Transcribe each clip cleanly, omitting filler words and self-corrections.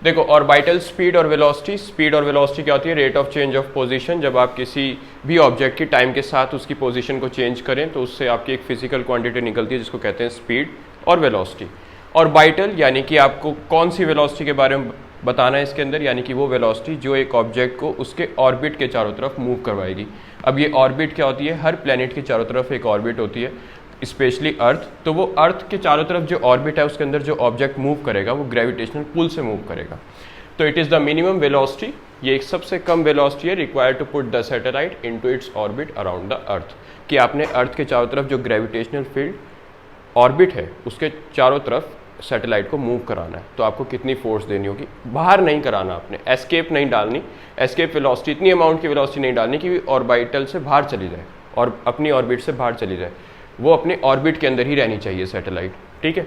देखो orbital speed और velocity, speed और वेलोसिटी क्या होती है? Rate of change of position. जब आप किसी भी ऑब्जेक्ट की टाइम के साथ उसकी पोजीशन को चेंज करें तो उससे आपकी एक फिजिकल क्वांटिटी निकलती है जिसको कहते हैं स्पीड और वेलोसिटी। ऑर्बिटल यानी कि आपको कौन सी वेलोसिटी के बारे में बताना है इसके अंदर, यानी कि वो वेलोसिटी जो एक ऑब्जेक्ट को उसके ऑर्बिट के चारों तरफ मूव करवाएगी। अब ये ऑर्बिट क्या होती है? हर प्लेनेट के चारों तरफ एक ऑर्बिट होती है, स्पेशली अर्थ। तो वो अर्थ के चारों तरफ जो ऑर्बिट है उसके अंदर जो ऑब्जेक्ट मूव करेगा वो ग्रेविटेशनल पुल से मूव करेगा। तो it is the minimum velocity, ये एक सबसे कम वेलोसिटी है required to put the satellite into its orbit around the earth, कि आपने अर्थ के चारों तरफ जो ग्रेविटेशनल फील्ड ऑर्बिट है उसके चारों तरफ सैटेलाइट को मूव कराना है। तो आपको कितनी फोर्स देनी होगी? बाहर नहीं कराना, आपने एस्केप नहीं डालनी, एस्केप वेलोसिटी इतनी अमाउंट की वेलोसिटी नहीं डालनी कि ऑर्बिटल से बाहर चली जाए और अपनी ऑर्बिट से बाहर चली जाए, वो अपने ऑर्बिट के अंदर ही रहनी चाहिए सैटेलाइट। ठीक है,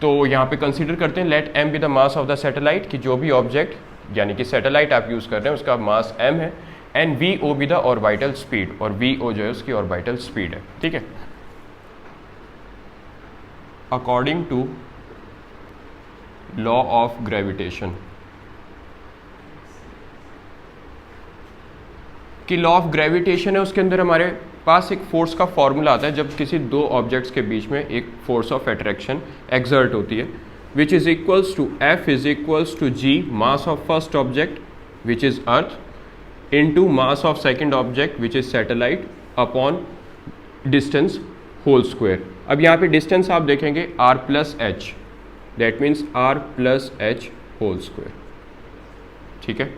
तो यहाँ पे कंसीडर करते हैं let m be the mass of the satellite, कि जो भी ऑब्जेक्ट यानी कि सैटेलाइट आप यूज़ कर रहे हैं उसका मास m है, and vo be the orbital speed, और vo जो है उसकी ऑर्बिटल स्पीड है। ठीक है, according to law of gravitation, कि लॉ ऑफ ग्रेविटेशन है उसके अंदर हमारे पास एक फोर्स का फॉर्मूला आता है जब किसी दो ऑब्जेक्ट्स के बीच में एक फोर्स ऑफ अट्रैक्शन एक्सर्ट होती है, which is equals to F is equals to G mass of first object which is earth into mass of second object which is satellite upon distance whole square. अब यहाँ पे distance आप देखेंगे r plus H, that means r plus H whole square. ठीक है,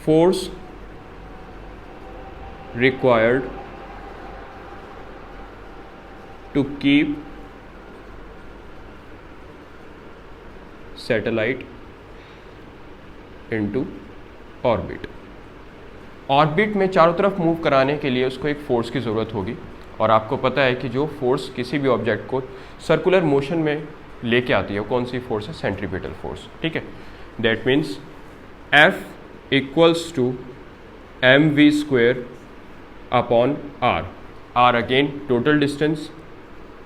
force required to keep satellite into orbit। ऑर्बिट में चारों तरफ मूव कराने के लिए उसको एक फोर्स की ज़रूरत होगी, और आपको पता है कि जो फोर्स किसी भी ऑब्जेक्ट को सर्कुलर मोशन में लेके आती है वो कौन सी फोर्स है? Centripetal force. ठीक है, that means F equals to mv square upon r again total distance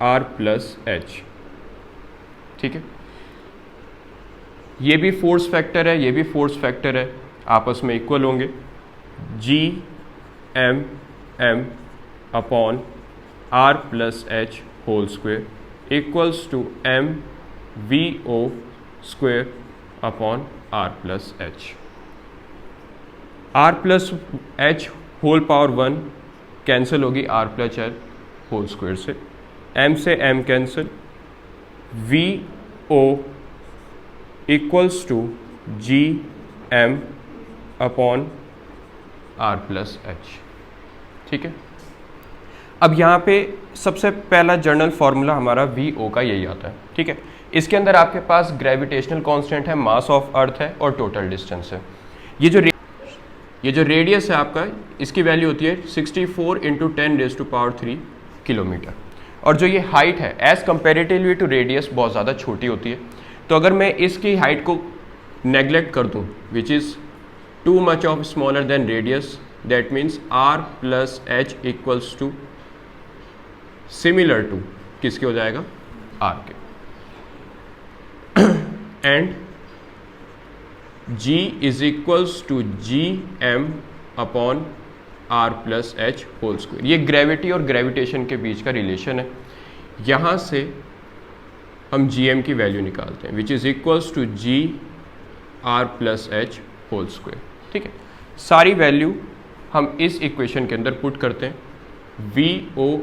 r plus h। ठीक है, ये भी फोर्स फैक्टर है, ये भी फोर्स फैक्टर है, आपस में इक्वल होंगे। g m upon r plus H whole square equals to m vo square upon r plus H. r plus H whole power 1 cancel होगी r plus H whole square से, m से m cancel, vo equals to G m upon r plus H. ठीक है, अब यहाँ पे सबसे पहला जनरल फॉर्मूला हमारा vo का यही आता है। ठीक है, इसके अंदर आपके पास ग्रेविटेशनल कांस्टेंट है, मास ऑफ अर्थ है और टोटल डिस्टेंस है। ये जो रेडियस है आपका, इसकी वैल्यू होती है 64 इंटू 10⁻³ किलोमीटर, और जो ये हाइट है एज कंपेरेटिवली टू रेडियस बहुत ज़्यादा छोटी होती है। तो अगर मैं इसकी हाइट को नेग्लेक्ट कर दूँ which is too much of smaller than radius, that means r plus H equals to similar to किसके हो जाएगा? r के, and g is equals to G M upon r plus H whole square. ये gravity और gravitation के बीच का relation है। यहाँ से हम gm की वैल्यू निकालते हैं which is equals to G r plus H whole square. ठीक है, सारी वैल्यू हम इस इक्वेशन के अंदर पुट करते हैं। vo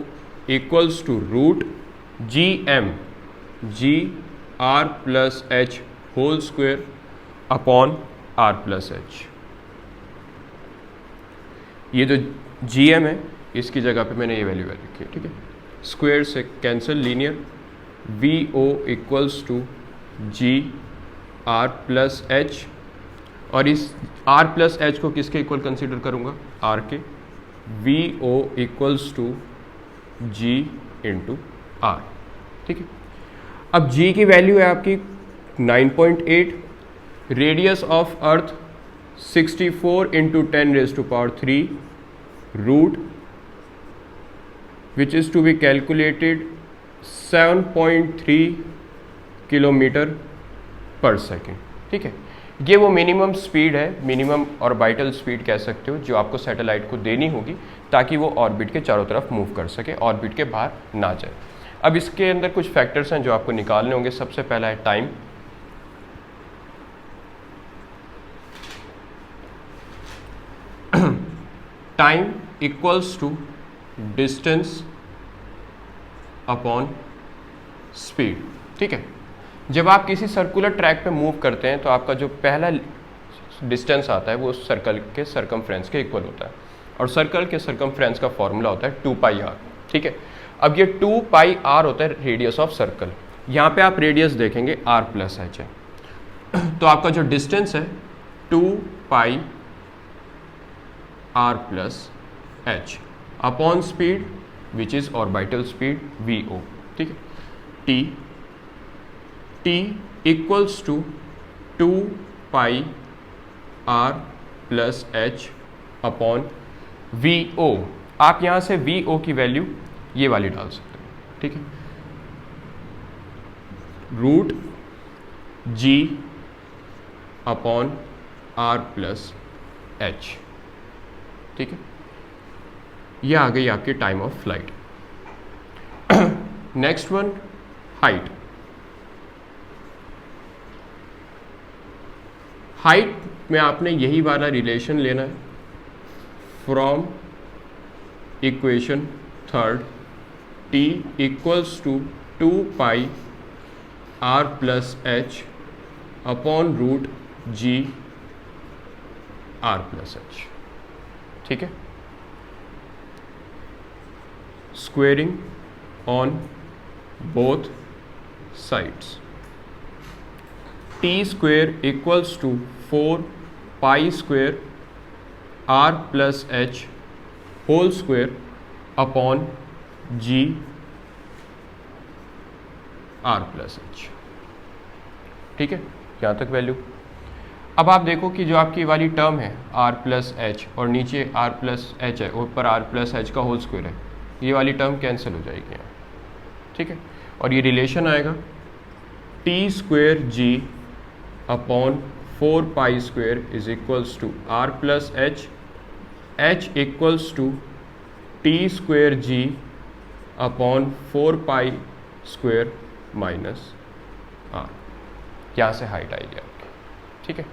equals to root G M G r plus H whole square upon r plus H. ये जो gm है इसकी जगह पे मैंने ये वैल्यू रखी है। ठीक है, स्क्वायर से cancel, linear, vo equals to G r plus H, और इस r प्लस एच को किसके इक्वल कंसीडर करूँगा? r के। vo equals to g into r। ठीक है, अब g की वैल्यू है आपकी 9.8, radius of earth 64 into 10⁻³ root which is to be calculated 7.3 kilometre पर सेकेंड। ठीक है, ये वो मिनिमम स्पीड है, मिनिमम ऑर्बिटल स्पीड कह सकते हो, जो आपको सैटेलाइट को देनी होगी ताकि वो ऑर्बिट के चारों तरफ मूव कर सके, ऑर्बिट के बाहर ना जाए। अब इसके अंदर कुछ फैक्टर्स हैं जो आपको निकालने होंगे। सबसे पहला है time. Time equals to distance upon speed. ठीक है, जब आप किसी सर्कुलर ट्रैक पे मूव करते हैं तो आपका जो पहला डिस्टेंस आता है वो सर्कल के सरकमफ्रेंस के इक्वल होता है, और सर्कल के सरकमफ्रेंस का फॉर्मूला होता है 2πr। ठीक है, अब ये 2πr होता है रेडियस ऑफ सर्कल। यहाँ पे आप रेडियस देखेंगे r+h है, तो आपका जो डिस्टेंस है 2πr+h upon speed which is orbital speed v0। ठीक है, t equals to 2πr+h upon v0। आप यहाँ से v0 की वैल्यू ये वाली डाल सकते हैं। ठीक है, √g अपॉन r+h। ठीक है, ये आ गई आपकी time of flight. Next one, height. Height में आपने यही वाला रिलेशन लेना है from equation third, t equals to 2πr+h upon √g r+h। ठीक है, squaring on both sides. t² equals to 4π² r+h whole square upon g r+h। ठीक है, यहाँ तक वैल्यू। अब आप देखो कि जो आपकी वाली टर्म है r+h और नीचे r+h है, ऊपर r+h का होल स्क्वायर है, ये वाली टर्म कैंसिल हो जाएगी यहाँ। ठीक है, और ये रिलेशन आएगा t² g upon 4π² is equals to r+h, h equals to t² g upon 4π² minus r। यहाँ से हाइट आएगी आपकी। ठीक है।